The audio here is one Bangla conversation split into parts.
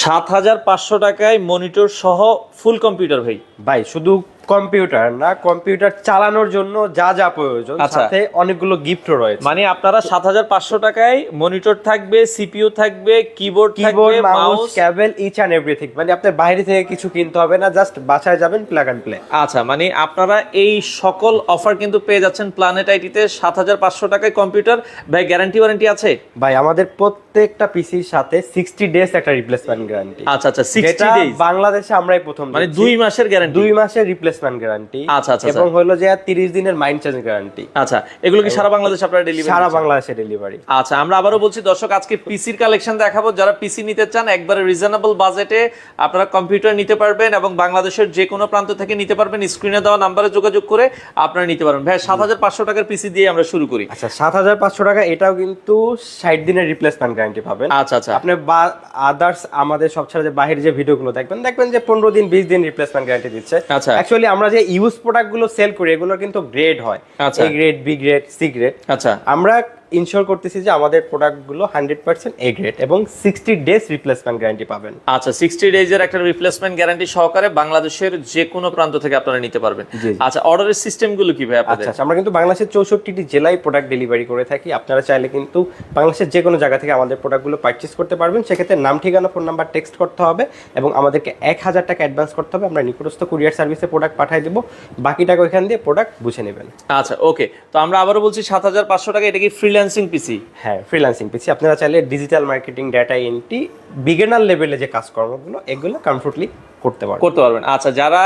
7,500 টাকায় মনিটর সহ ফুল কম্পিউটার ভাই। ভাই শুধু কম্পিউটার না, কম্পিউটার চালানোর জন্য যা যা প্রয়োজন, সাথে অনেকগুলো গিফটও রয়েছে। মানে আপনারা 7,500 টাকায় মনিটর থাকবে, সিপিইউ থাকবে, কিবোর্ড থাকবে, mouse, cable, each and everything. মানে আপনার বাইরে থেকে কিছু কিনতে হবে না, জাস্ট বাসায় যাবেন, প্লাগ এন্ড প্লে। আচ্ছা, মানে আপনারা এই সকল অফার কিন্তু পেয়ে যাচ্ছেন প্ল্যানেট আইটিতে। 7,500 টাকায় কম্পিউটার। ভাই গ্যারান্টি ওয়ারেন্টি আছে? ভাই আমাদের প্রত্যেকটা পিসির সাথে 60 ডেজ একটা রিপ্লেসমেন্ট গ্যারান্টি। আচ্ছা আচ্ছা, 60 ডেজ বাংলাদেশে আমরাই প্রথম, মানে 2 মাসের গ্যারান্টি। 2 মাসের রিপ্লেসমেন্ট গ্যারান্টি। আচ্ছা আচ্ছা, এবং হলো যে 30 দিনের মাইন্ড চেঞ্জ গ্যারান্টি। আচ্ছা, এগুলো কি সারা বাংলাদেশে আপনারা ডেলিভারি? সারা বাংলাদেশে ডেলিভারি। আচ্ছা, আমরা আবারো বলছি দর্শক, আজকে পিসির কালেকশন দেখাবো। যারা পিসি নিতে চান একবারে রিজনেবল বাজেটে আপনারা কম্পিউটার নিতে পারবেন এবং বাংলাদেশের যে কোনো প্রান্ত থেকে নিতে পারবেন। স্ক্রিনে দেওয়া নাম্বারে যোগাযোগ করে আপনারা নিতে পারবেন। ভাই 7,500 টাকার পিসি দিয়ে আমরা শুরু করি। আচ্ছা, 7,500 টাকা, এটাও কিন্তু 60 দিনের রিপ্লেসমেন্ট গ্যারান্টি পাবেন। আচ্ছা আচ্ছা, আপনি আদার্স আমাদের সব ছাড়া যে বাইরের যে ভিডিওগুলো দেখবেন যে 15 দিন 20 দিন রিপ্লেসমেন্ট গ্যারান্টি দিচ্ছে। আচ্ছা, অ্যাকচুয়ালি আমরা যে ইউজ প্রোডাক্টগুলো সেল করি এগুলো কিন্তু গ্রেড হয়, A grade, B grade, C grade. আচ্ছা, আমরা ইনশিওর করতেছি যে আমাদের প্রোডাক্টগুলো 100% এ গ্রেড এবং 60 ডেজ রিপ্লেসমেন্ট গ্যারান্টি পাবেন। আচ্ছা, 60 ডেজের একটা রিপ্লেসমেন্ট গ্যারান্টি সহকারে বাংলাদেশের যে কোনো প্রান্ত থেকে আপনারা নিতে পারবেন। আচ্ছা, অর্ডারের সিস্টেমগুলো কি ভাই আপনাদের? আচ্ছা, আমরা কিন্তু বাংলাদেশের 64টি জেলায় প্রোডাক্ট ডেলিভারি করে থাকি। আপনারা চাইলে কিন্তু বাংলাদেশের যে কোনো জায়গা থেকে আমাদের প্রোডাক্টগুলো পারচেজ করতে পারবেন। সেক্ষেত্রে নাম, ঠিকানা, ফোন নাম্বার টেক্সট করতে হবে এবং আমাদেরকে 1,000 টাকা অ্যাডভান্স করতে হবে। আমরা নিকটস্থ কুরিয়ার সার্ভিসে প্রোডাক্ট পাঠিয়ে দেবো, বাকি টাকা ওইখান দিয়ে প্রোডাক্ট বুঝে নেবেন। আচ্ছা, ওকে। তো আমরা আবারও বলছি 7,500 টাকা। এটা কি ফ্রিল্যান্সিং পিসি? হ্যাঁ, ফ্রিল্যান্সিং পিসি। আপনারা চাইলে digital marketing, data entry, beginner লেভেলে যে কাজকর্মগুলো এগুলো কমফোর্টলি করতে পারবেন। আচ্ছা, যারা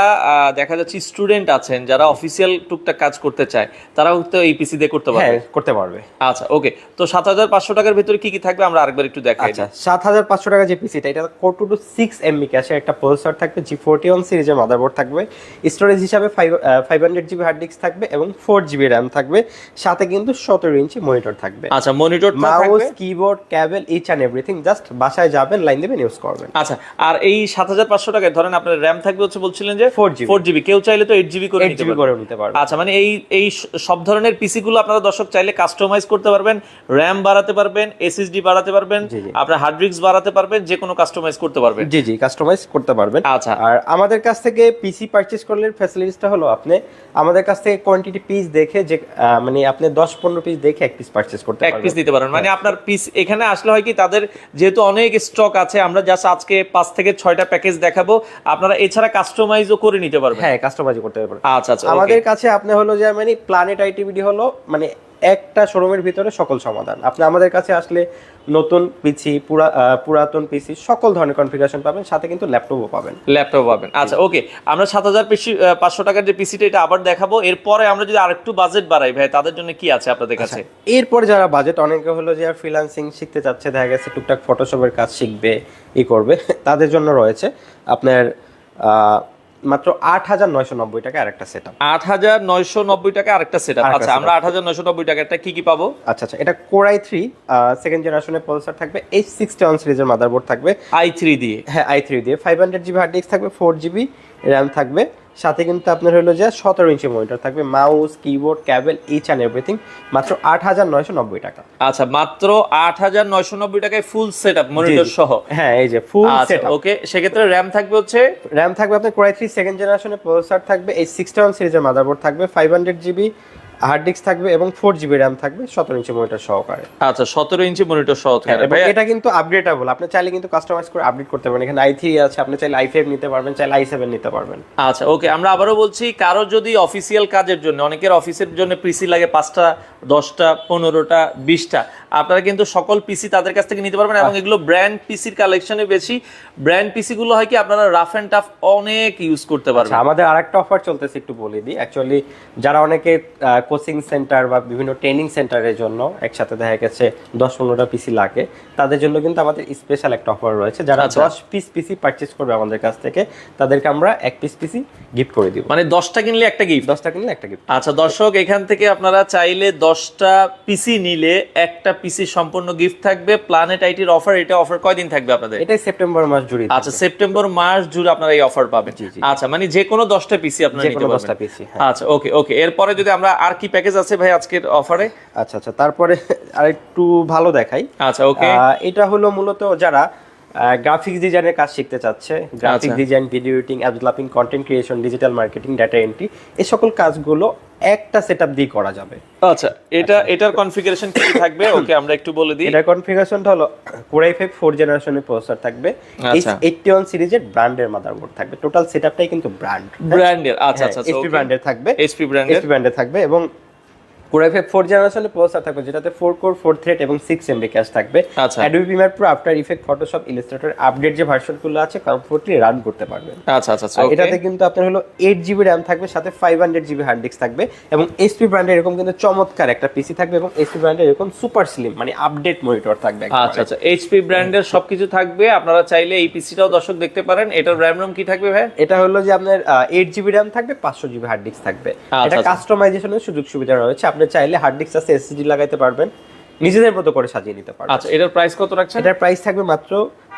দেখা যাচ্ছে স্টুডেন্ট আছেন, যারা অফিসিয়াল টুকটাক কাজ করতে চায়, তারাও তো এই পিসি দিয়ে করতে পারবে? হ্যাঁ, করতে পারবে। আচ্ছা, ওকে। তো 7,500 টাকার ভিতরে কি কি থাকবে আমরা আরেকবার একটু দেখাই। আচ্ছা, 7,500 টাকা যে পিসিটা, এটা Core 2 6 MB ক্যাশের একটা প্রসেসর থাকবে, G41 সিরিজের মাদারবোর্ড থাকবে, স্টোরেজ হিসাবে 500 জিবি হার্ড ডিস্ক থাকবে এবং 4 জিবি র্যাম থাকবে, সাথে কিন্তু 17 ইঞ্চি মনিটর থাকবে। আচ্ছা, monitor, mouse, keyboard, cable, each and everything. Just বাসায় যাবেন, লাইন দেবেন, ইউজ করবেন। আচ্ছা, আর এই 7,500 টাকায় ধরেন আপনার র্যাম থাকবে হচ্ছে বলছিলেন যে 4 জিবি, কেউ চাইলে তো 8 জিবি করে নিতে পারবে। আচ্ছা, মানে এই সব ধরনের পিসি গুলো আপনারা দর্শক চাইলে কাস্টমাইজ করতে পারবেন, র্যাম বাড়াতে পারবেন, এসএসডি বাড়াতে পারবেন, আপনার হার্ড ডিস্ক বাড়াতে পারবেন, যে কোনো কাস্টমাইজ করতে পারবেন। জি, কাস্টমাইজ করতে পারবেন। আচ্ছা, আর আমাদের কাছ থেকে পিসি পারচেজ করলে ফ্যাসিলিটিসটা হলো আপনি আমাদের কাছ থেকে কোয়ান্টিটি পিস দেখে, যে মানে আপনি 10-15 পিস দেখে এক পিস পারচেজ করতে পারবেন, এক পিস দিতে পারেন। মানে আপনার পিস এখানে আসলে হয় কি, তাদের যেহেতু অনেক স্টক আছে, আমরা জাস্ট আজকে 5 থেকে 6টা প্যাকেজ দেখাবো, আপনারা এছাড়া কাস্টমাইজও করে নিতে পারবেন। হ্যাঁ, কাস্টমাইজ করতে পারবেন। আচ্ছা আচ্ছা, আমাদের কাছে আপনি হলো যে মানে প্ল্যানেট আইটিভিডি হলো মানে একটা শোরুমের ভিতরে সকল সমাধান। আপনি আমাদের কাছে আসলে নতুন পিসি, পুরাতন পিসি, সকল ধরনের কনফিগারেশন পাবেন, সাথে কিন্তু ল্যাপটপও পাবেন। আচ্ছা, ওকে। আমরা 7,500 টাকার যে পিসিটা এটা আবার দেখাবো। এরপরে আমরা যদি আরেকটু বাজেট বাড়াই ভাই, তাদের জন্য কি আছে আপনাদের কাছে? এরপরে যারা বাজেট, অনেকে হলো যে ফ্রিল্যান্সিং শিখতে চাচ্ছে, দেখা গেছে টুকটাক ফটোশপের কাজ শিখবে, করবে, তাদের জন্য রয়েছে আপনার মাত্র 8,990 টাকা আরেকটা সেটআপ। 8,990 টাকা আরেকটা সেটআপ। আচ্ছা, আমরা 8,990 টাকাটা কি পাবো? আচ্ছা, এটা Core i3 সেকেন্ড জেনারেশনের প্রসেসর থাকবে, H61 সিরিজের মাদারবোর্ড থাকবে, i3 দিয়ে। হ্যাঁ, i3 দিয়ে 500 জিবি হার্ড ডিস্ক থাকবে, 4 জিবি র্যাম থাকবে, সাথে কিন্তু আপনার হলো যে 17 ইঞ্চি মনিটর থাকবে, mouse, keyboard, cable, each and everything. মাত্র 8,990 টাকা। আচ্ছা, মাত্র 8,990 টাকায় ফুল সেটআপ মনিটর সহ। হ্যাঁ, এই যে ফুল সেটআপ। ওকে, সেক্ষেত্রে র্যাম থাকবে আপনার Core i3 সেকেন্ড জেনারেশনের প্রসেসর থাকবে, H61 সিরিজের মাদারবোর্ড থাকবে, 500 জিবি হার্ড ডিস্ক থাকবে এবং 4 জিবি র্যাম থাকবে, 17 ইঞ্চি মনিটর সহকারে। আচ্ছা, 17 ইঞ্চি মনিটর সহকারে। এবং এটা কিন্তু আপগ্রেডেবল, আপনি চাইলে কিন্তু কাস্টমাইজ করে আপডেট করতে পারবেন। এখানে i3 আছে, আপনি চাইলে i5 নিতে পারবেন, চাইলে i7 নিতে পারবেন। আচ্ছা, ওকে। আমরা আবারও বলছি, কারো যদি অফিসিয়াল কাজের জন্য, অনেকের অফিসের জন্য পিসি লাগে 5টা, 10টা, 15টা, 20টা, আপনারা কিন্তু সকল পিসি তাদের কাছ থেকে নিতে পারবেন। এবং এগুলো ব্র্যান্ড পিসির কালেকশনে বেশি। ব্র্যান্ড পিসি গুলো হয় কি আপনারা রাফ এন্ড টাফ অনেক ইউজ করতে পারবেন। আমাদের আরেকটা অফার চলতেছে, একটু বলে দিই। অ্যাকচুয়ালি যারা অনেকে কোচিং সেন্টার বা বিভিন্ন ট্রেনিং সেন্টারের জন্য একসাথে দেখা গেছে 10-15টা পিসি লাগে, তাদের জন্য কিন্তু আমাদের স্পেশাল একটা অফার রয়েছে। যারা 10 পিস পিসি পারচেজ করবে আমাদের কাছ থেকে, তাদেরকে আমরা 1 পিস পিসি গিফট করে দিব। মানে 10টা কিনলে একটা গিফট? 10টা কিনলে একটা গিফট। আচ্ছা দর্শক, এখান থেকে আপনারা চাইলে 10টা পিসি নিলে একটা পিসি সম্পূর্ণ গিফট থাকবে। প্ল্যানেট আইটির অফার, এটা অফার কয়দিন থাকবে আপনাদের? এটা সেপ্টেম্বর মাস জুড়ে। আচ্ছা, সেপ্টেম্বর মাস জুড়ে আপনারা এই অফার পাবেন। আচ্ছা, মানে যে কোনো 10টা পিসি আপনারা নিতে পারবেন। 10টা পিসি। আচ্ছা, ওকে। এরপরে যদি আমরা আর কি প্যাকেজ আছে ভাই আজকের অফারে? আচ্ছা, তারপরে আরেকটু ভালো দেখাই। আচ্ছা, ওকে। এটা হলো মূলত যারা গ্রাফিক্স ডিজাইনের কাজ শিখতে চাচ্ছে, graphic design, video editing, app developing, content creation, digital marketing, data entry, এই সকল কাজগুলো একটা সেটআপ দিয়ে করা যাবে। আচ্ছা, এটার কনফিগারেশন কি থাকবে? ওকে, আমরা একটু বলে দিই। এটার কনফিগারেশনটা হলো Core i5 4th জেনারেশনের প্রসেসর থাকবে, H81 সিরিজের ব্র্যান্ডের মাদারবোর্ড থাকবে। টোটাল সেটআপটাই কিন্তু ব্র্যান্ডের। আচ্ছা আচ্ছা, HP ব্র্যান্ডের থাকবে, HP ব্র্যান্ডের থাকবে। এবং Core i5 4th জেনারেশনের প্রসেসর থাকবে, যেটাতে 4 কোর 4 থ্রেড এবং 6 MB ক্যাশ থাকবে। Adobe Premiere Pro, After Effects, Photoshop, Illustrator update যে ভার্সনগুলো আছে কমফোর্টলি রান করতে পারবেন। আচ্ছা আচ্ছা, এটাতে কিন্তু আপনার হলো 8GB RAM থাকবে, সাথে 500GB হার্ড ডিস্ক থাকবে। এবং HP ব্র্যান্ডের এরকম কিন্তু চমৎকার একটা পিসি থাকবে, এবং HP ব্র্যান্ডের এরকম সুপার স্লিম মানে আপডেট মনিটর থাকবে। আচ্ছা আচ্ছা, HP ব্র্যান্ডের সবকিছু থাকবে। আপনারা চাইলে এই পিসিটাও দর্শক দেখতে পারেন। এটার RAM ROM কি থাকবে ভাই? এটা হলো যে আপনার 8GB RAM থাকবে, 500GB হার্ড ডিস্ক থাকবে। এটা কাস্টমাইজেশনের সুযোগ সুবিধা রয়েছে, আপনি চাইলে হার্ড ডিস্ক আছে SSD লাগাইতে পারবেন, নিজেদের মতো করে সাজিয়ে নিতে পারবেন। আচ্ছা, এটার প্রাইস কত রাখছেন? এটার প্রাইস থাকবে মাত্র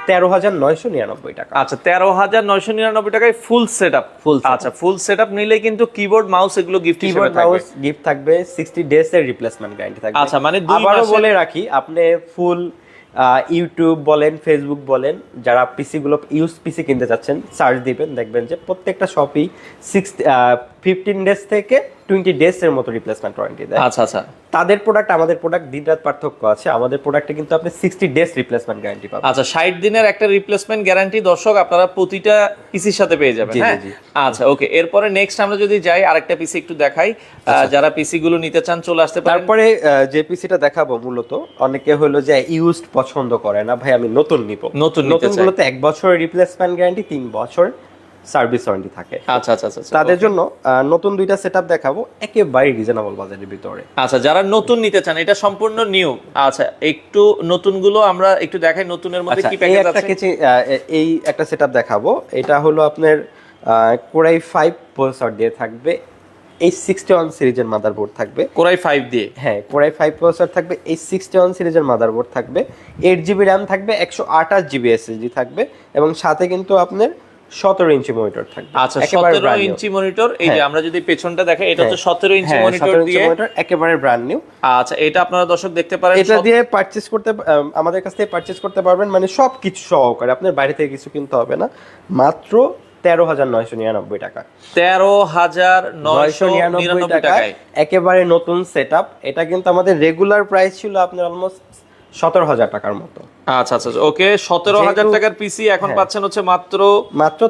13,999 টাকা। আচ্ছা, 13,999 টাকায় ফুল সেটআপ। আচ্ছা, ফুল সেটআপ নিলে কিন্তু কিবোর্ড মাউস এগুলো গিফট হিসেবে থাকবে। মাউস গিফট থাকবে, 60 ডেজ এর রিপ্লেসমেন্ট গ্যারান্টি থাকবে। আচ্ছা, মানে 2 মাস। আবারো বলে রাখি, আপনি ফুল ইউটিউব বলেন, ফেসবুক বলেন, যারা পিসি গুলো ইউজ পিসি কিনতে যাচ্ছেন, সার্চ দিবেন, দেখবেন যে প্রত্যেকটা শপই 15 ডেজ থেকে 20 ডেজ এর মতো রিপ্লেসমেন্ট ওয়ারেন্টি দেয়। আচ্ছা আচ্ছা, তাদের প্রোডাক্ট আমাদের প্রোডাক্ট দিন রাত পার্থক্য আছে। আমাদের প্রোডাক্টে কিন্তু আপনি 60 ডেজ রিপ্লেসমেন্ট গ্যারান্টি পাবেন। আচ্ছা, 60 দিনের একটা রিপ্লেসমেন্ট গ্যারান্টি দর্শক আপনারা প্রতিটা পিসির সাথে পেয়ে যাবেন। হ্যাঁ, আচ্ছা ওকে। এরপরে নেক্সট আমরা যদি যাই, আরেকটা পিসি একটু দেখাই। যারা পিসি গুলো নিতে চান চলে আসতে পারেন। তারপরে যে পিসিটা দেখাবো, মূলত অনেকে হলো যে ইউজড পছন্দ করে না, ভাই আমি নতুন নিব। নতুন গুলোতে 1 বছরের রিপ্লেসমেন্ট গ্যারান্টি, 3 বছর সার্ভিস ওয়ারেন্টি থাকে। আচ্ছা আচ্ছা আচ্ছা, তাদের জন্য নতুন দুইটা সেটআপ দেখাবো, একেবারে রিজনেবল বাজেটের ভিতরে। আচ্ছা, যারা নতুন নিতে চান, এটা সম্পূর্ণ নিউ। আচ্ছা, একটু নতুনগুলো আমরা একটু দেখাই, নতুনের মধ্যে কি প্যাকেজ আছে। এই একটা সেটআপ দেখাবো, এটা হলো আপনার Core i5 প্রসেসর দিয়ে থাকবে, এই 61 সিরিজের মাদারবোর্ড থাকবে। Core i5 দিয়ে, হ্যাঁ, Core i5 প্রসেসর থাকবে, এই 61 সিরিজের মাদারবোর্ড থাকবে, 8GB RAM থাকবে, 128GB SSD থাকবে, এবং সাথে কিন্তু আপনার 17 ইঞ্চি মনিটর থাকবে। আচ্ছা, 17 ইঞ্চি মনিটর। এই যে আমরা যদি পেছনটা দেখাই, এটা হচ্ছে 17 ইঞ্চি মনিটর দিয়ে, একেবারে ব্র্যান্ড নিউ। আচ্ছা, এটা আপনারা দর্শক দেখতে পারেন। এটা দিয়ে পারচেজ করতে, আমাদের কাছ থেকে পারচেজ করতে পারবেন, মানে সবকিছু সহকারে, আপনার বাইরে থেকে কিছু কিনতে হবে না। মাত্র 13,999 টাকা। 13,999 টাকায় একেবারে নতুন সেটআপ। এটা কিন্তু আমাদের রেগুলার প্রাইস ছিল আপনার অলমোস্ট 17,000 টাকার মতো। আচ্ছা আচ্ছা, ওকে। 17,000 টাকার পিসি এখন পাচ্ছেন হচ্ছে মাত্র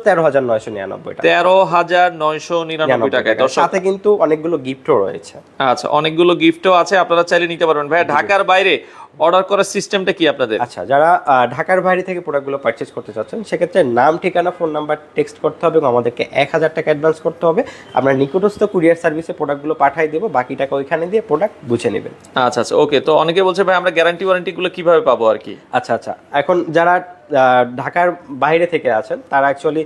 13,999 টাকা। 13,999 টাকায়। সাথে কিন্তু অনেকগুলো গিফটও রয়েছে। আচ্ছা, অনেকগুলো গিফটও আছে, আপনারা চাইলে নিতে পারবেন। ভাই, ঢাকার বাইরে অর্ডার করার সিস্টেমটা কি আপনাদের? আচ্ছা, যারা ঢাকার বাইরে থেকে প্রোডাক্টগুলো পারচেজ করতে চাচ্ছেন, সেক্ষেত্রে নাম, ঠিকানা, ফোন নাম্বার টেক্সট করতে হবে, এবং আমাদেরকে 1,000 টাকা অ্যাডভান্স করতে হবে। আমরা নিকটস্থ কুরিয়ার সার্ভিসে প্রোডাক্টগুলো পাঠিয়ে দেবো, বাকি টাকা ওইখানে দিয়ে প্রোডাক্ট বুঝে নেবেন। আচ্ছা আচ্ছা, ওকে। তো অনেকে বলছে ভাই আমরা গ্যারান্টি ওয়ারেন্টি গুলো কিভাবে পাবো আর কি? আচ্ছা আচ্ছা, এখন যারা ঢাকার বাইরে থেকে আছেন, তারা অ্যাকচুয়ালি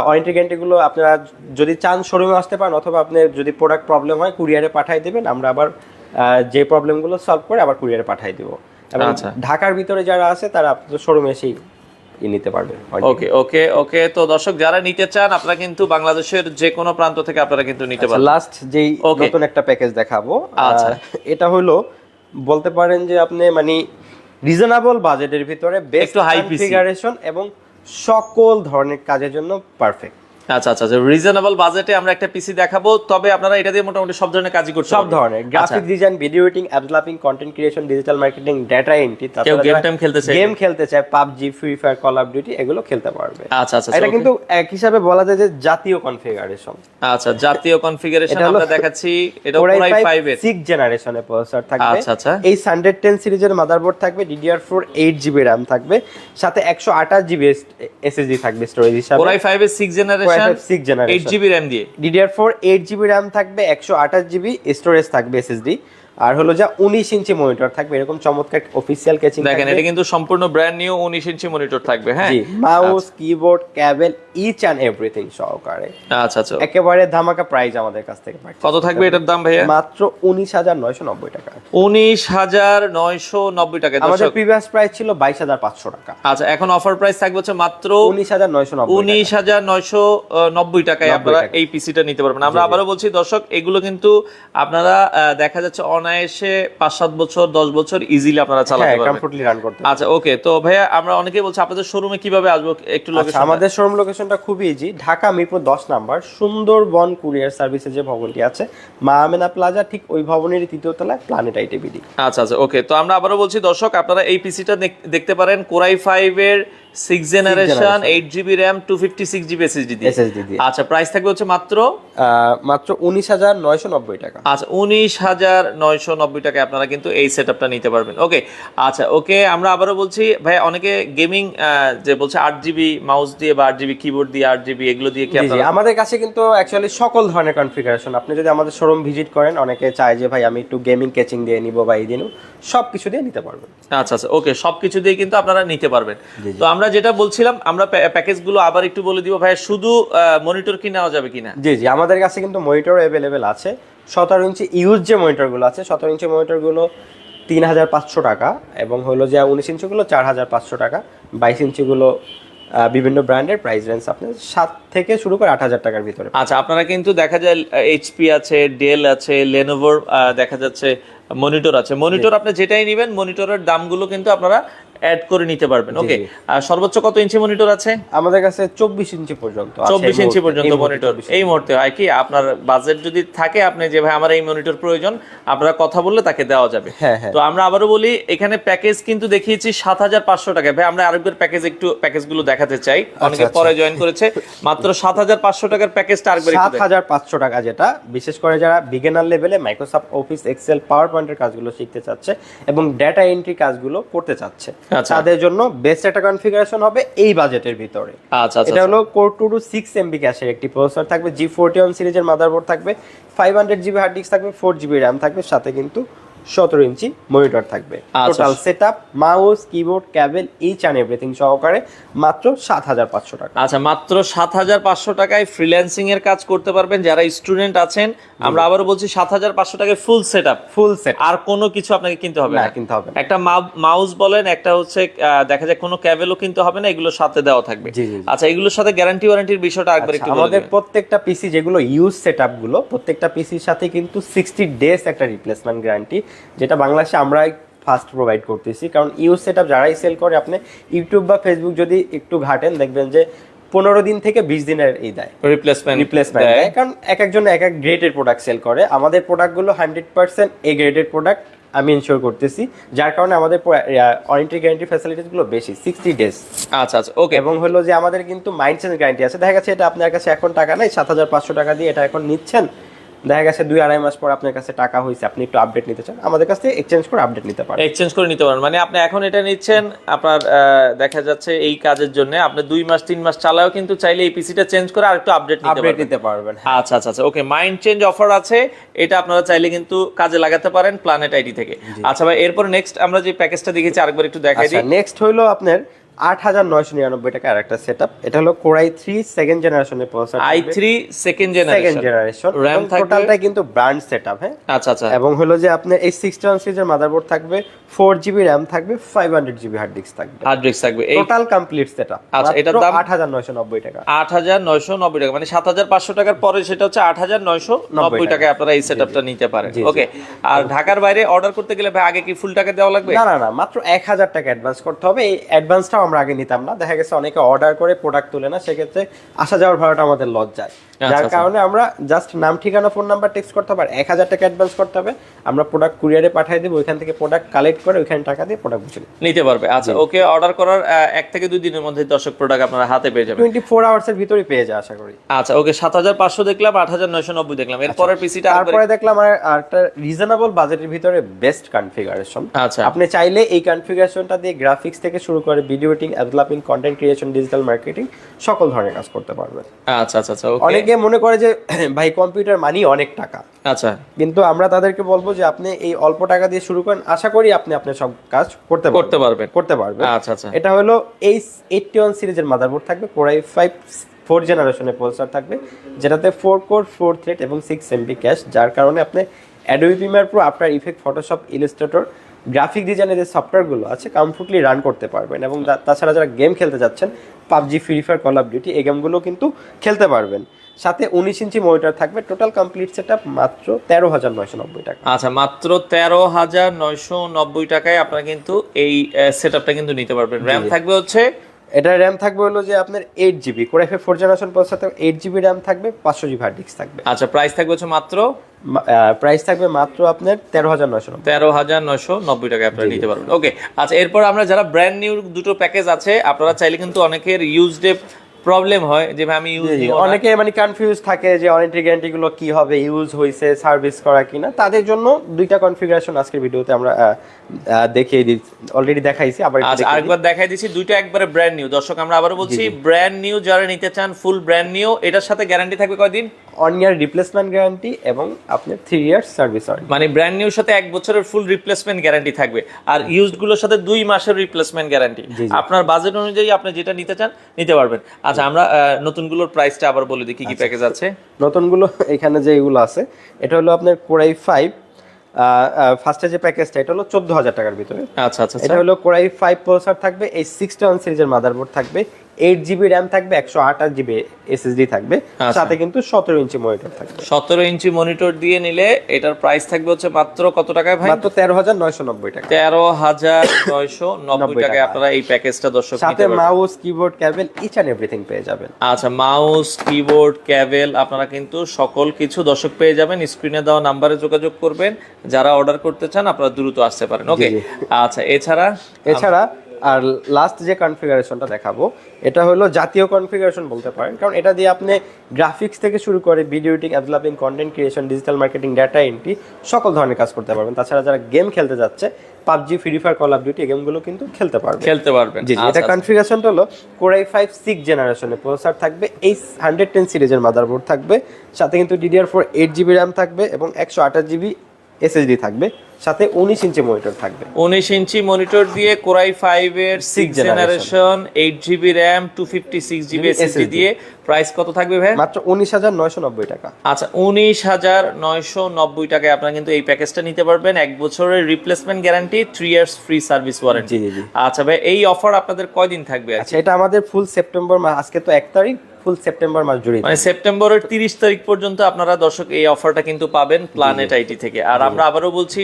ওয়ারেন্টি গ্যারান্টিগুলো আপনারা যদি চান শোরুমে আসতে পারেন, অথবা আপনার যদি প্রোডাক্ট প্রবলেম হয় কুরিয়ারে পাঠিয়ে দেবেন, আমরা আবার যে প্রবলেমগুলো সলভ করে আবার কুরিয়ারে পাঠিয়ে দেবো। এবং ঢাকার ভিতরে যারা আছে তারা আপনাদের শোরুমে এসেই নিতে পারবেন। ওকে ওকে ওকে। তো দর্শক যারা নিতে চান, আপনারা কিন্তু বাংলাদেশের যে কোনো প্রান্ত থেকে আপনারা কিন্তু নিতে পারবেন। লাস্ট যেই নতুন একটা প্যাকেজ দেখাবো, আচ্ছা, এটা হলো বলতে পারেন যে আপনি মানে রিজনেবল বাজেটের ভিতরে বেস্ট হাই কনফিগারেশন এবং সকল ধরনের কাজের জন্য পারফেক্ট। আচ্ছা আচ্ছা, রিজনেবল বাজেটে আমরা একটা পিসি দেখাবো। তবে আপনারা এটা দিয়ে মোটামুটি সব ধরনের কাজই করতে পারবেন, সব ধরনের graphic design, video editing, app developing, content creation, digital marketing, data entry, তারপরে গেম খেলতে চায় PUBG, free fire, call of duty, এগুলো খেলতে পারবে। আচ্ছা আচ্ছা, এটা কিন্তু এক হিসাবে বলা যায় যে জাতীয় কনফিগারেশন। আচ্ছা, জাতীয় কনফিগারেশন আমরা দেখাচ্ছি। এটা Core i5 এর 6th জেনারেশনের প্রসেসর থাকবে। আচ্ছা আচ্ছা, এই 110 সিরিজের মাদারবোর্ড থাকবে, DDR4 8GB RAM থাকবে, সাথে 128GB SSD থাকবে স্টোরেজ হিসাবে। Core i5 এর 6th জেনারেশন 8GB RAM দিয়ে, DDR4 8GB RAM থাকবে, 128GB স্টোরেজ থাকবে SSD, আর হলো যা 19 ইঞ্চি মনিটর থাকবে, এরকম চমৎকার অফিশিয়াল কেচিং। দেখেন, এটা কিন্তু সম্পূর্ণ ব্র্যান্ড নিউ 19 ইঞ্চি মনিটর থাকবে। হ্যাঁ, জি, mouse, keyboard, cable, each and everything সহকারে। আচ্ছা আচ্ছা, একেবারে ধামাকা প্রাইস আমাদের কাছ থেকে। কত থাকবে এটার দাম ভাইয়া? মাত্র 19,990 টাকা। 19,990 টাকা। আমাদের প্রিভিয়াস প্রাইস ছিল 22,500 টাকা। আচ্ছা, এখন অফার প্রাইস থাকবে হচ্ছে মাত্র 19,990 টাকায় আপনারা এই পিসিটা নিতে পারবেন। আমরা আবারও বলছি দর্শক, এগুলো কিন্তু আপনারা দেখা যাচ্ছে অনায়াসে 5-7 বছর 10 বছর ইজিলি আপনারা চালাতে হ্যাঁ পারবেন। কমফোর্টলি রান করতে আচ্ছা ওকে, তো ভাইয়া আমরা অনেকেই বলছি আপনাদের শোরুমে কিভাবে আসবো একটু আচ্ছা, লোকেশন। আমাদের শোরুম লোকেশনটা খুবই easy, Dhaka Mirpur 10 number Sundarban courier সার্ভিসের যে ভবনটি আছে মা আমেনা প্লাজা, ঠিক ওই ভবনেরই 3য় তলায় প্ল্যানেট আইটিবিডি। আচ্ছা আচ্ছা ওকে, তো আমরা আবারও বলছি দর্শক, আপনারা এই পিসিটা দেখতে পারেন কোরাই 5 এর 6 generation 8GB RAM 256GB SSD দিয়ে। আচ্ছা প্রাইস থাকবে হচ্ছে মাত্র 19,990 টাকা। আচ্ছা 19,990 টাকায় আপনারা কিন্তু এই সেটআপটা নিতে পারবেন। ওকে আচ্ছা ওকে, আমরা আবারও বলছি ভাই, অনেকে গেমিং যে বলছে 8GB মাউস দিয়ে বা 8GB কিবোর্ড দিয়ে 8GB এগুলো দিয়ে কি আপনারা? আমাদের কাছে কিন্তু অ্যাকচুয়ালি সকল ধরনের কনফিগারেশন, আপনি যদি আমাদের শোরুম ভিজিট করেন, অনেকে চায় যে ভাই আমি একটু গেমিং কেচিং দিয়ে নিব বা এই দিনও সব কিছু দিয়ে নিতে পারবেন। আচ্ছা আচ্ছা ওকে, সবকিছু দিয়ে কিন্তু আপনারা নিতে পারবেন। তো আমরা যেটা বলছিলাম, আমরা প্যাকেজগুলো আবার একটু বলে দিব ভাই, শুধু মনিটর কি নেওয়া যাবে কিনা? জি জি, আমাদের কাছে কিন্তু মনিটর অ্যাভেলেবেল আছে। 17 ইঞ্চি ইউজ যে মনিটরগুলো আছে, 17 ইঞ্চি মনিটরগুলো 3,500 টাকা, এবং হলো যে 19 ইঞ্চিগুলো 4,500 টাকা, 22 ইঞ্চিগুলো বিভিন্ন ব্র্যান্ডের প্রাইস রেঞ্জ আপনার 7 থেকে শুরু করে 8,000 টাকার ভিতরে। আচ্ছা আপনারা কিন্তু দেখা যায় এইচপি আছে, ডেল আছে, লেনোভোর দেখা যাচ্ছে মনিটর আছে। মনিটর আপনি যেটাই নেবেন, মনিটরের দামগুলো কিন্তু আপনারা অ্যাড করে নিতে পারবেন। ওকে, আর সর্বোচ্চ কত ইঞ্চি মনিটর আছে? আমাদের কাছে 24 ইঞ্চি পর্যন্ত আছে। 24 ইঞ্চি পর্যন্ত মনিটর এই মুহূর্তে হয় কি, আপনার বাজেট যদি থাকে, আপনি যে ভাই আমার এই মনিটর প্রয়োজন, আপনারা কথা বললে তাকে দেওয়া যাবে। তো আমরা আবারও বলি, এখানে প্যাকেজ কিন্তু দেখিয়েছি 7,500 টাকায়। ভাই আমরা আরেকবার প্যাকেজগুলো দেখাতে চাই, অনেকে পরে জয়েন করেছে। মাত্র 7,500 টাকার প্যাকেজটা আরেকবার একটু 7,500 টাকা, যেটা বিশেষ করে যারা বিগিনার লেভেলে মাইক্রোসফট অফিস, এক্সেল, পাওয়ার পয়েন্টের কাজগুলো শিখতে চাচ্ছে এবং ডেটা এন্ট্রি কাজগুলো করতে চাচ্ছে, তাদের জন্য বেস্ট একটা কনফিগারেশন হবে এই বাজেটের ভিতরে। আচ্ছা এটা হলো কোর 2 6 MB ক্যাশের একটি প্রসেসর থাকবে, G41 সিরিজের মাদারবোর্ড থাকবে, 500GB হার্ড ডিস্ক থাকবে, 4GB RAM থাকবে, সাথে কিন্তু 17 ইঞ্চি মনিটর থাকবে। Total setup, mouse, keyboard, cable, each and everything সহকারে মাত্র 7,500 টাকা। আচ্ছা মাত্র 7,500 টাকায় ফ্রিল্যান্সিং এর কাজ করতে পারবেন যারা স্টুডেন্ট আছেন। আমরা আবারও বলছি 7,500 টাকায় ফুল সেটআপ, ফুল সেট, আর কোনো কিছু আপনাকে কিনতে হবে না। কিনতে হবে একটা মাউস বলেন, একটা হচ্ছে দেখা যায় কোনো কেবলও কিনতে হবে না, এগুলোর সাথে দেওয়া থাকবে। আচ্ছা এগুলোর সাথে গ্যারান্টি ওয়ারেন্টির বিষয়টা আরেকবার একটু বলুন। আমাদের প্রত্যেকটা পিসি যেগুলো ইউজ সেটআপ গুলো, প্রত্যেকটা পিসির সাথে কিন্তু 60 ডেজ একটা রিপ্লেসমেন্ট গ্যারান্টি, যেটা বাংলাদেশে আমরাই ফার্স্ট প্রোভাইড করতেছি। কারণ ইউজ সেটআপ যারাই সেল করে, আপনি ইউটিউব বা ফেসবুক যদি একটু ঘাটেন, দেখবেন যে 15 দিন থেকে 20 দিনের এই দেয় রিপ্লেসমেন্ট দেয়। কারণ এক একজন এক এক গ্রেডের প্রোডাক্ট সেল করে। আমাদের প্রোডাক্টগুলো 100% এ গ্রেডের প্রোডাক্ট আমি ইনশিওর করতেছি, যার কারণে আমাদের ওয়ারেন্টি গ্যারান্টি ফ্যাসিলিটিস গুলো বেশি, 60 ডেজ। আচ্ছা আচ্ছা ওকে, এবং হলো যে আমাদের কিন্তু মাইন্ড চেঞ্জ গ্যারান্টি আছে। দেখা গেছে এটা আপনার কাছে এখন টাকা নাই, 7,500 টাকা দিয়ে এটা এখন নিচ্ছেন, দেখা গেছে 2-2.5 মাস পর আপনার কাছে টাকা হয়েছে, আপনি একটু আপডেট নিতে চান, আমাদের কাছ থেকে এক্সচেঞ্জ করে আপডেট নিতে পারেন। এক্সচেঞ্জ করে নিতে পারেন, মানে আপনি এখন এটা নিচ্ছেন, আপনার দেখা যাচ্ছে এই কাজের জন্য আপনি 2 মাস 3 মাস চালাও কিন্তু চাইলে এই পিসিটা চেঞ্জ করে আর একটু আপডেট নিতে পারবেন। আচ্ছা আচ্ছা আচ্ছা ওকে, মাইন্ড চেঞ্জ অফার আছে, এটা আপনারা চাইলে কিন্তু কাজে লাগাতে পারেন প্ল্যানেট আইটি থেকে। আচ্ছা ভাই, এরপর নেক্সট আমরা যে প্যাকেজটা দেখেছি আরেকবার একটু দেখাই দিই। নেক্সট হলো আপনার 8,999 টাকা আর একটা সেটআপ। এটা হলো Core i3 সেকেন্ড জেনারেশনের processor, i3 second generation RAM থাকবে, টোটালটা কিন্তু ব্র্যান্ড সেটআপ। হ্যাঁ আচ্ছা আচ্ছা, এবং হলো যে আপনার এই 61 সিরিজের মাদারবোর্ড থাকবে, 4GB RAM থাকবে, 500GB হার্ড ডিস্ক থাকবে, এই টোটাল কমপ্লিট সেটআপ। আচ্ছা এটার দাম 8,990 টাকা। 8,990 টাকা, মানে 7,500 টাকার পরে সেটা হচ্ছে 8,990 টাকায় আপনারা এই সেটআপটা নিতে পারেন। ওকে, আর ঢাকার বাইরে অর্ডার করতে গেলে ভাই আগে কি ফুল টাকা দেওয়া লাগবে? না না না, মাত্র 1,000 টাকা অ্যাডভান্স করতে হবে। এই অ্যাডভান্সটা আমরা আগে নিতাম না, দেখা গেছে অনেকে অর্ডার করে প্রোডাক্ট তুলে না, সেক্ষেত্রে আসা যাওয়ার ভাড়াটা আমাদের লস যায়, যার কারণে আমরা জাস্ট নাম, ঠিকানা, ফোন নাম্বার টেক্সট করতে হবে, 1,000 টাকা অ্যাডভান্স করতে হবে, আমরা প্রোডাক্ট কুরিয়ারে পাঠিয়ে দেবো, ওইখান থেকে প্রোডাক্ট কালেক্ট করে ওইখানে টাকা দিয়ে প্রোডাক্ট বুঝে নিতে পারবে। আচ্ছা ওকে, অর্ডার করার 1 থেকে 2 দিনের মধ্যে দর্শক প্রোডাক্ট আপনারা হাতে পেয়ে যাবেন, 24 আওয়ার্সের ভিতরে পেয়ে যায় আশা করি। আচ্ছা ওকে, 7,500 দেখলাম, 8,990 দেখলাম, এরপরের পিসিটা তারপরে দেখলাম আর একটা রিজনেবল বাজেটের ভিতরে বেস্ট কনফিগারেশন। আচ্ছা, আপনি চাইলে এই কনফিগারেশনটা দিয়ে গ্রাফিক্স থেকে শুরু করে video editing, developing, content creation, digital marketing সকল ধরনের কাজ করতে পারবেন। আচ্ছা আচ্ছা আচ্ছা ওকে, অনেকে মনে করে যে ভাই কম্পিউটার মানি অনেক টাকা, আচ্ছা, কিন্তু আমরা তাদেরকে বলবো যে আপনি এই অল্প টাকা দিয়ে শুরু করেন, আশা করি আপনি আপনার সব কাজ করতে পারবেন। আচ্ছা আচ্ছা, এটা হলো এই 81 সিরিজের মাদারবোর্ড থাকবে, Core i5 4 জেনারেশনের প্রসেসর থাকবে, যেটাতে 4 কোর 4 থ্রেড এবং 6 MB ক্যাশ, যার কারণে আপনি Adobe Premiere Pro, after effect, Photoshop, Illustrator, graphic ডিজাইনের যে সফটওয়্যারগুলো আছে কমফোর্টলি রান করতে পারবেন। এবং তাছাড়া যারা গেম খেলতে যাচ্ছেন PUBG, free fire, call of duty এই গেমগুলো কিন্তু খেলতে পারবেন। সাথে 19 ইঞ্চি মনিটর থাকবে। টোটাল কমপ্লিট সেটআপ মাত্র 13,990 টাকা। আচ্ছা, মাত্র 13,990 টাকায় আপনারা কিন্তু এই সেটআপটা কিন্তু নিতে পারবেন। র্যাম থাকবে হচ্ছে, এটা র্যাম থাকবে হলো যে আপনার 8GB core i5 4 generation processor থাকবে, 8GB র্যাম থাকবে, 500GB হার্ড ডিস্ক থাকবে। আচ্ছা, প্রাইস থাকবে হচ্ছে মাত্র প্রাইস থাকবে মাত্র আপনার 13,990 টাকায় আপনারা নিতে পারবেন। ওকে, আচ্ছা, এরপর আমরা যারা ব্র্যান্ড নিউ দুটো প্যাকেজ আছে, আপনারা চাইলে কিন্তু অনেকের ইউজড প্রবলেম হয় যে ভাই আমি ইউজ দিব না, অনেকে মানে কনফিউজ থাকে যে ওয়ারেন্টি গ্যারান্টি গুলো কি হবে, ইউজ হইছে, সার্ভিস করা কিনা। তাদের জন্য দুইটা কনফিগারেশন আজকের ভিডিওতে আমরা দেখিয়ে দিই, অলরেডি দেখাইছি, আবার আচ্ছা আরেকবার দেখাই দিছি। দুইটা একবারে ব্র্যান্ড নিউ। দর্শক আমরা আবারও বলছি, ব্র্যান্ড নিউ যারা নিতে চান, ফুল ব্র্যান্ড নিউ, এটার সাথে গ্যারান্টি থাকবে কয়দিন? 1 ইয়ার রিপ্লেসমেন্ট গ্যারান্টি এবং আপনার 3 ইয়ার্স সার্ভিস ওয়ারেন্টি। মানে ব্র্যান্ড নিউর সাথে 1 বছরের ফুল রিপ্লেসমেন্ট গ্যারান্টি থাকবে, আর ইউজড গুলোর সাথে 2 মাসের রিপ্লেসমেন্ট গ্যারান্টি। আপনার বাজেট অনুযায়ী আপনি যেটা নিতে চান নিতে পারবেন। আচ্ছা, আমরা নতুনগুলোর প্রাইসটা আবার বলে দিই কি কি প্যাকেজ আছে। নতুনগুলো এখানে যেগুলো আছে, এটা হলো আপনার কোর i5 ফার্স্টে যে প্যাকেজটা, এটা হলো 14,000 টাকার ভিতরে। আচ্ছা আচ্ছা, এটা হলো কোর i5 প্রসেসর থাকবে, এই 61 সিরিজের মাদারবোর্ড থাকবে, 8GB র্যাম থাকবে, 128GB SSD থাকবে, সাথে কিন্তু 17 ইঞ্চি মনিটর থাকবে। 17 ইঞ্চি মনিটর দিয়ে নিলে এটার প্রাইস থাকবে হচ্ছে মাত্র কত টাকায় ভাই? মাত্র 13,990 টাকা। 13,990 টাকায় আপনারা এই প্যাকেজটা দর্শক নিতে সাথে পারবেন। Mouse, keyboard, cable each and everything পেয়ে যাবেন। আচ্ছা, মাউস, কিবোর্ড, কেবল আপনারা কিন্তু সকল কিছু দর্শক পেয়ে যাবেন। স্ক্রিনে দেওয়া নাম্বারে যোগাযোগ করবেন। যারা অর্ডার করতে চান আপনারা দ্রুত আসতে পারেন। ওকে, আচ্ছা, এছাড়া আর লাস্ট যে কনফিগারেশনটা দেখাবো, এটা হলো জাতীয় কনফিগারেশন বলতে পারেন, কারণ এটা দিয়ে আপনি গ্রাফিক্স থেকে শুরু করে video editing, developing, content creation, digital marketing, data entry সকল ধরনের কাজ করতে পারবেন। তাছাড়া যারা গেম খেলতে যাচ্ছে, PUBG, free fire, call of duty এই গেমগুলো কিন্তু খেলতে পারবেন। জি, এটা কনফিগারেশনটা হলো কোর i5 6 জেনারেশনের প্রসেসর থাকবে, এই 110 সিরিজের মাদারবোর্ড থাকবে, সাথে কিন্তু DDR4 8GB র্যাম থাকবে এবং 128GB SSD থাকবে, সাথে 19 ইঞ্চি মনিটর থাকবে। 19 ইঞ্চি মনিটর দিয়ে কোর i5 এর 6 generation, 8GB RAM, 256GB SSD দিয়ে প্রাইস কত থাকবে ভাই? মাত্র 19,990 টাকা। আচ্ছা, 19,990 টাকায় আপনারা কিন্তু এই প্যাকেজটা নিতে পারবেন। 1 বছরের replacement guarantee, 3 years free service warranty. জি। আচ্ছা ভাই, এই অফার আপনাদের কয়দিন থাকবে? আচ্ছা, এটা আমাদের ফুল সেপ্টেম্বর মাস, আজকে তো 1 তারিখ, ফুল সেপ্টেম্বর মাস জুড়ে, মানে সেপ্টেম্বরের 30 তারিখ পর্যন্ত আপনারা দর্শক এই অফারটা কিন্তু পাবেন প্ল্যানেট আইটি থেকে। আর আমরা আবারও বলছি,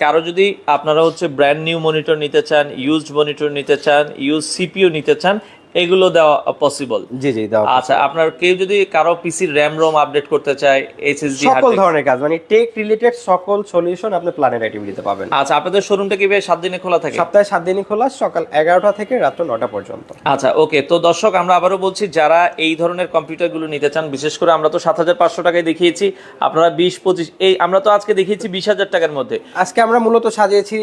কারো যদি আপনারা হচ্ছে ব্র্যান্ড নিউ মনিটর নিতে চান, ইউজড মনিটর নিতে চান, ইউজ সিপিইউ নিতে চান, এগুলো দেওয়া পসিবল। জি দেওয়া। আচ্ছা, আপনার কেউ যদি কারো পিসির র্যাম রোম আপডেট করতে চায়, এসএসডি, সকল ধরনের কাজ মানে টেক রিলেটেড সকল সলিউশন আপনি প্ল্যানেট আইটিভিতে পাবেন। আচ্ছা, আপনাদের শোরুমটা কি ভাই 7 দিনে খোলা থাকে? সপ্তাহে 7 দিনই খোলা, সকাল 11টা থেকে রাত 9টা পর্যন্ত। আচ্ছা, ওকে। তো দর্শক আমরা আবারও বলছি, যারা এই ধরনের কম্পিউটারগুলো নিতে চান, বিশেষ করে আমরা তো 7,500 টাকায় দেখিয়েছি, আপনারা 20-25, এই আমরা তো আজকে দেখিয়েছি 20,000 টাকার মধ্যে। আজকে আমরা মূলত সাজিয়েছি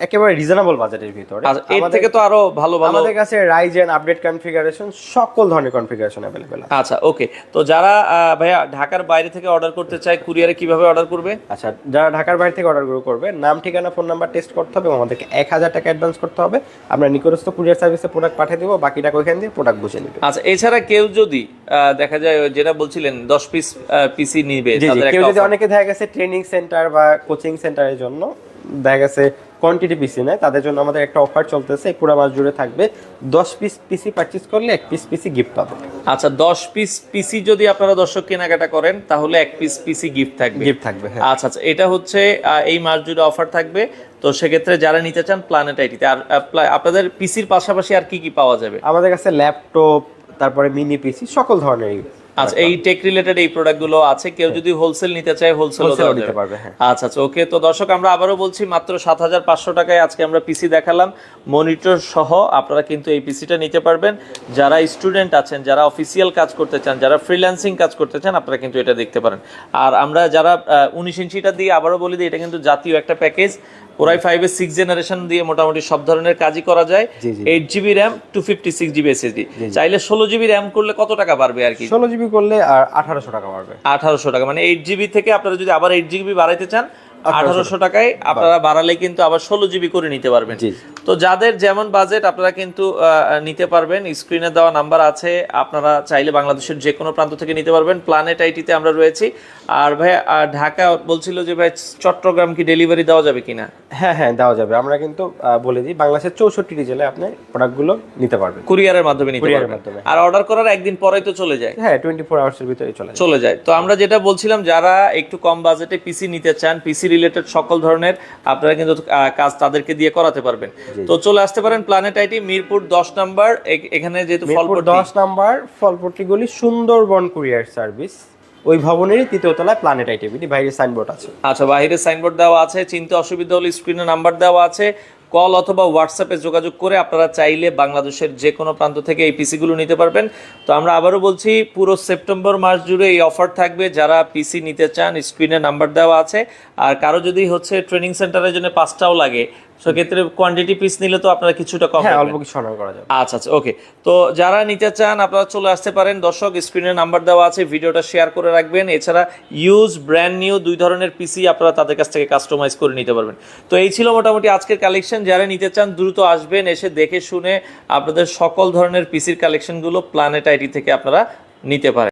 একেবারে রিজনেবল বাজেটের ভিতরে। আচ্ছা, এর থেকে তো আরো ভালো আমাদের কাছে রাইজেন আপডেট কনফিগারেশন সকল ধরনের কনফিগারেশন अवेलेबल আছে। আচ্ছা, ওকে। তো যারা ভাইয়া ঢাকার বাইরে থেকে অর্ডার করতে চায়, কুরিয়ারে কিভাবে অর্ডার করবে? আচ্ছা, যারা ঢাকার বাইরে থেকে অর্ডার করবে, নাম, ঠিকানা, ফোন নাম্বার টেস্ট করতে হবে, আমাদেরকে 1,000 টাকা অ্যাডভান্স করতে হবে, আমরা নিকটস্থ কুরিয়ার সার্ভিসে প্রোডাক্ট পাঠিয়ে দেব, বাকি টাকা ওইখান দিয়ে প্রোডাক্ট বুঝে নেবে। আচ্ছা, এছাড়া কেউ যদি দেখা যায় যেটা বলছিলেন 10 পিস পিসি নিবে, তাদের কেউ একটা যদি অনেকে দেখা গেছে ট্রেনিং সেন্টার বা কোচিং সেন্টারের জন্য দেখা গেছে কোয়ান্টিটি পিসি নেয়, তাদের জন্য আমাদের একটা অফার চলতেছে, পুরো মাস জুড়ে থাকবে। 10 পিস পিসি পারচেজ করলে 1 পিস পিসি গিফট পাবে। আচ্ছা, 10 পিস পিসি যদি আপনারা দর্শক কেনাকাটা করেন, তাহলে 1 পিস পিসি গিফট থাকবে। হ্যাঁ। আচ্ছা, এটা হচ্ছে এই মাস জুড়ে অফার থাকবে। তো সেক্ষেত্রে যারা নিতে চান প্ল্যানেট আইটিতে। আর আপনাদের পিসির পাশাপাশি আর কি কি পাওয়া যাবে? আমাদের কাছে ল্যাপটপ, তারপরে মিনি পিসি সকল ধরনের। আচ্ছা, এই টেক রিলেটেড এই প্রোডাক্টগুলো আছে, কেউ যদি হোলসেল নিতে চায় হোলসেলও দিতে পারবে। আচ্ছা, ওকে। তো দর্শক আমরা আবারও বলছি, মাত্র 7,500 টাকায় আজকে আমরা পিসি দেখালাম, মনিটর সহ আপনারা কিন্তু এই পিসিটা নিতে পারবেন। যারা স্টুডেন্ট আছেন, যারা অফিসিয়াল কাজ করতে চান, যারা ফ্রিল্যান্সিং কাজ করতে চান, আপনারা কিন্তু এটা দেখতে পারেন। আর আমরা যারা 19 ইঞ্চিটা দিয়ে আবারও বলি দিই, এটা কিন্তু জাতীয় একটা প্যাকেজ। কোর i5 এর 6 জেনারেশন দিয়ে মোটামুটি সব ধরনের কাজই করা যায়। 8GB RAM, 256GB SSD। চাইলে 16GB র্যাম করলে কত টাকা বাড়বে আর কি? 16GB করলে আর 1800 টাকা বাড়বে। 1800 টাকা, মানে 8GB থেকে আপনারা যদি আবার 8GB বাড়াইতে চান, 1800 টাকায় আপনারা বাড়ালে কিন্তু আবার 16 জিবি করে নিতে পারবেন। জি। তো যাদের যেমন বাজেট আপনারা কিন্তু নিতে পারবেন। স্ক্রিনে দেওয়া নাম্বার আছে, আপনারা চাইলে বাংলাদেশের যে কোনো প্রান্ত থেকে নিতে পারবেন। প্ল্যানেট আইটিতে আমরা রয়েছি। আর ভাই ঢাকা বলছিল যে ভাই চট্টগ্রাম কি ডেলিভারি দেওয়া যাবে কিনা? হ্যাঁ দেওয়া যাবে। আমরা কিন্তু বলে দিই বাংলাদেশের 64টি জেলায় আপনি প্রোডাক্টগুলো নিতে পারবেন কুরিয়ারের মাধ্যমে নিতে কুরিয়ারের পারবেন। মাধ্যমে। আর অর্ডার করার একদিন পরেই তো চলে যায়। হ্যাঁ 24 আওয়ার্সের ভিতরে চলে যায়। তো আমরা যেটা বলছিলাম, যারা একটু কম বাজেটে পিসি নিতে চান, পিসি রিলেটেড সকল ধরনের আপনারা কিন্তু কাজ তাদেরকে দিয়ে করাতে পারবেন। তো চলে আসতে পারেন প্ল্যানেট আইটি, মিরপুর 10 নাম্বার। এখানে যেহেতু মিরপুর 10 নাম্বার ফলপট্টি গলি, সুন্দরবন কুরিয়ার সার্ভিস, ওই ভবনেরই 3য় তলায় প্ল্যানেট আইটি বাইরে সাইনবোর্ড আছে। আচ্ছা, বাইরে সাইনবোর্ড দেওয়া আছে। চিনতে অসুবিধা হলে স্ক্রিনে নাম্বার দেওয়া আছে, কল অথবা হোয়াটসঅ্যাপে যোগাযোগ করে আপনারা চাইলে বাংলাদেশের যে কোনো প্রান্ত থেকে এই পিসিগুলো নিতে পারবেন। তো আমরা আবারও বলছি, পুরো সেপ্টেম্বর মাস জুড়ে এই অফার থাকবে। যারা পিসি নিতে চান স্ক্রিনে নাম্বার দেওয়া আছে। আর কারো যদি হচ্ছে ট্রেনিং সেন্টারের জন্য 5টাও লাগে, সেক্ষেত্রে কোয়ান্টিটি পিস নিলে তো আপনারা কিছুটা কম হ্যাঁ, পাবেন। অল্প কিছু অনার করা যাবে। আচ্ছা, ওকে। তো যারা নিতে চান আপনারা চলে আসতে পারেন। দর্শক, স্ক্রিনে নাম্বার দেওয়া আছে, ভিডিওটা শেয়ার করে রাখবেন। এছাড়া ইউজ, ব্র্যান্ড নিউ 2 ধরনের পিসি আপনারা তাদের কাছ থেকে কাস্টমাইজ করে নিতে পারবেন। তো এই ছিল মোটামুটি আজকের কালেকশন। যারা নিতে চান দ্রুত আসবেন, এসে দেখে শুনে আপনাদের সকল ধরনের পিসির কালেকশনগুলো প্ল্যানেট আইটি থেকে আপনারা নিতে পারেন।